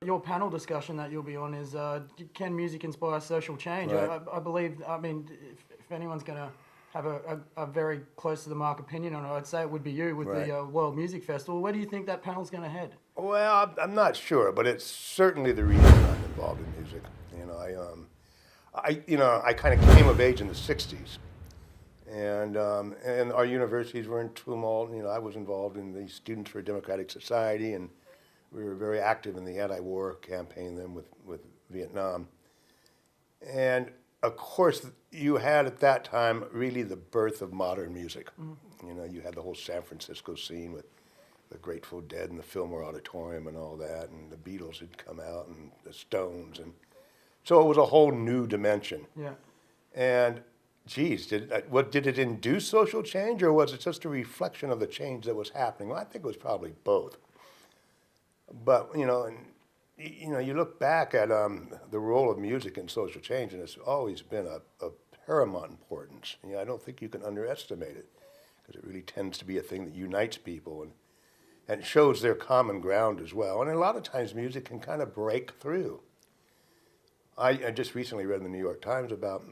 Your panel discussion that you'll be on is, can music inspire social change? Right. I believe, I mean, if anyone's going to have a very close to the mark opinion on it, I'd say it would be you with Right. the World Music Festival. Where do you think that panel's going to head? Well, I'm not sure, but it's certainly the reason I'm involved in music. I kind of came of age in the '60s, and our universities were in tumult. I was involved in the Students for a Democratic Society, and we were very active in the anti-war campaign then with Vietnam. And of course, you had at that time really the birth of modern music. You had the whole San Francisco scene with the Grateful Dead and the Fillmore Auditorium and all that, and the Beatles had come out and the Stones, and so it was a whole new dimension. Yeah. And geez, did it induce social change, or was it just a reflection of the change that was happening? Well, I think it was probably both. But you look back at the role of music in social change, and it's always been of paramount importance. I don't think you can underestimate it, because it really tends to be a thing that unites people and shows their common ground as well. And a lot of times music can kind of break through. I just recently read in the New York Times about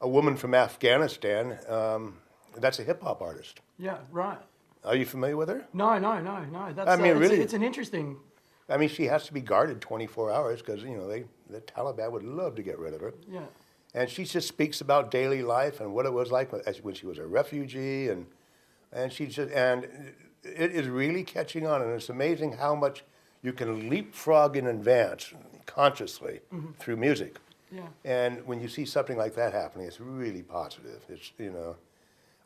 a woman from Afghanistan that's a hip-hop artist. Yeah, right. Are you familiar with her? No. That's, really, it's an interesting... I mean, she has to be guarded 24 hours because, the Taliban would love to get rid of her. Yeah. And she just speaks about daily life and what it was like when she was a refugee, and it is really catching on, and it's amazing how much you can leapfrog in advance consciously through music. Yeah. And when you see something like that happening, it's really positive.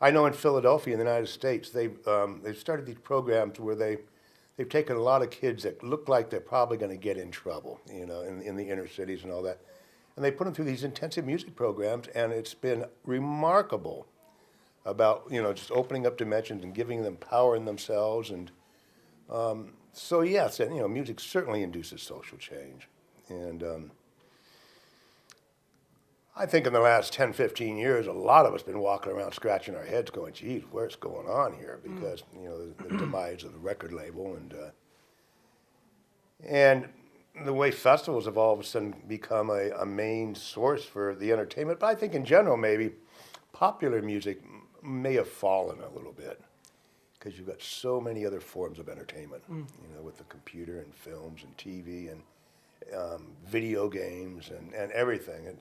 I know in Philadelphia, in the United States, they've started these programs where they've taken a lot of kids that look like they're probably going to get in trouble, in the inner cities and all that, and they put them through these intensive music programs, and it's been remarkable about just opening up dimensions and giving them power in themselves. And so yes, and music certainly induces social change. And I think in the last 10, 15 years, a lot of us been walking around scratching our heads going, geez, what's going on here? Because, the demise of the record label and the way festivals have all of a sudden become a main source for the entertainment. But I think in general, maybe popular music may have fallen a little bit because you've got so many other forms of entertainment, with the computer and films and TV and video games and everything. It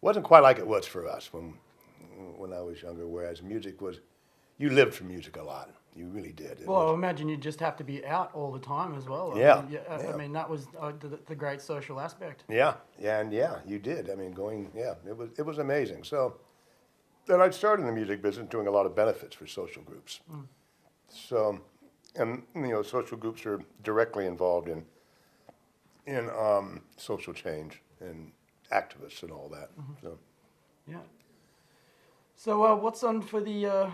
wasn't quite like it was for us when I was younger, whereas music was, you lived for music a lot. You really did. I imagine you just have to be out all the time as well. Yeah. I mean, that was the great social aspect. Yeah, you did. I mean, it was amazing. So then I started in the music business doing a lot of benefits for social groups. So, and social groups are directly involved in social change and activists and all that. So. Yeah. So what's on for the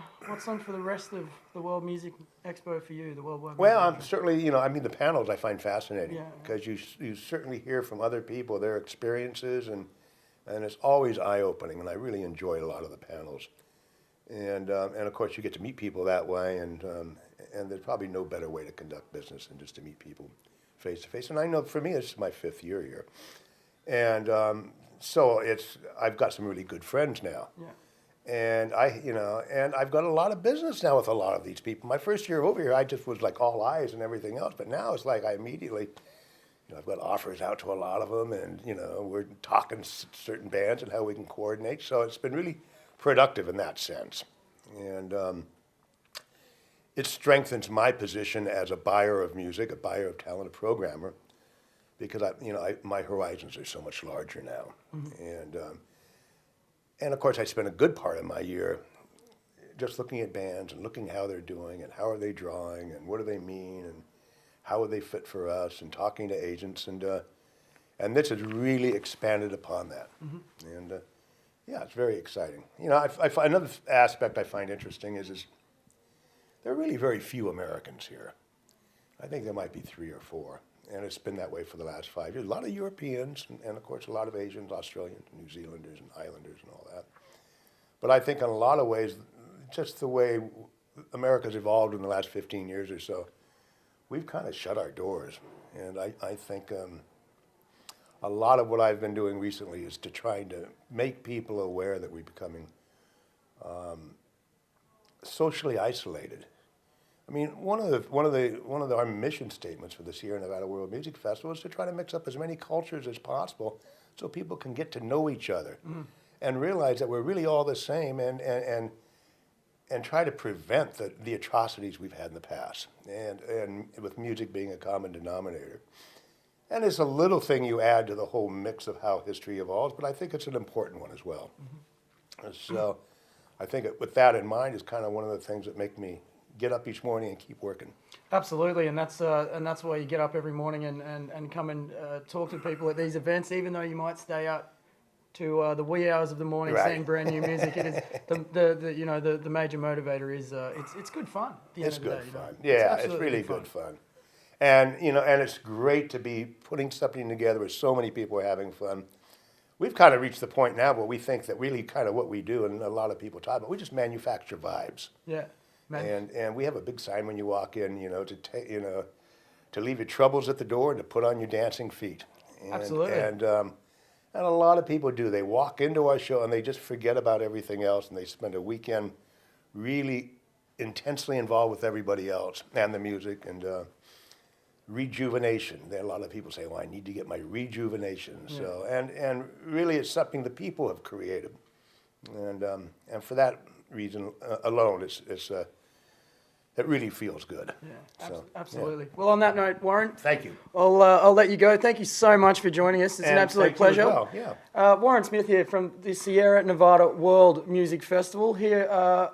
rest of the World Music Expo for you, the Worldwide? Well, Music I'm certainly the panels I find fascinating, Yeah. because you certainly hear from other people their experiences, and it's always eye-opening, and I really enjoy a lot of the panels. And of course you get to meet people that way, and there's probably no better way to conduct business than just to meet people face to face. And I know for me, it's my 5th year here, and so I've got some really good friends now. Yeah. And I've got a lot of business now with a lot of these people. My first year over here, I just was like all eyes and everything else. But now it's like I immediately, I've got offers out to a lot of them, and we're talking certain bands and how we can coordinate. So it's been really productive in that sense, and it strengthens my position as a buyer of music, a buyer of talent, a programmer, because my horizons are so much larger now, and of course I spend a good part of my year just looking at bands and looking how they're doing and how are they drawing and what do they mean and how would they fit for us, and talking to agents, and this has really expanded upon that, and yeah, it's very exciting. Another aspect I find interesting is there are really very few Americans here. I think there might be 3 or 4. And it's been that way for the last 5 years. A lot of Europeans, and of course a lot of Asians, Australians, New Zealanders, and Islanders, and all that. But I think in a lot of ways, just the way America's evolved in the last 15 years or so, we've kind of shut our doors. And I think a lot of what I've been doing recently is to try to make people aware that we're becoming socially isolated. I mean, one of our mission statements for this year in the Nevada World Music Festival is to try to mix up as many cultures as possible so people can get to know each other and realize that we're really all the same and try to prevent the atrocities we've had in the past, and with music being a common denominator. And it's a little thing you add to the whole mix of how history evolves, but I think it's an important one as well. So I think with that in mind is kind of one of the things that make me get up each morning and keep working. Absolutely, and that's why you get up every morning and come and talk to people at these events, even though you might stay up to the wee hours of the morning seeing brand new music. It is the major motivator is it's good fun. At the end It's of the good day, fun. Yeah, it's really good fun. And and it's great to be putting something together where so many people are having fun. We've kind of reached the point now where we think that really kind of what we do, and a lot of people talk about, we just manufacture vibes. Yeah. And we have a big sign when you walk in, to leave your troubles at the door and to put on your dancing feet. Absolutely. And a lot of people do. They walk into our show and they just forget about everything else, and they spend a weekend really intensely involved with everybody else and the music and rejuvenation. There are a lot of people say, "Well, I need to get my rejuvenation." Yeah. So and really, it's something the people have created, and for that reason alone, it really feels good. Yeah, so, absolutely. Yeah. Well, on that note, Warren, thank you. I'll let you go. Thank you so much for joining us. It's an absolute pleasure. Well. Yeah. Warren Smith here from the Sierra Nevada World Music Festival here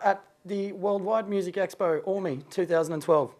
at the Worldwide Music Expo, AWME 2012.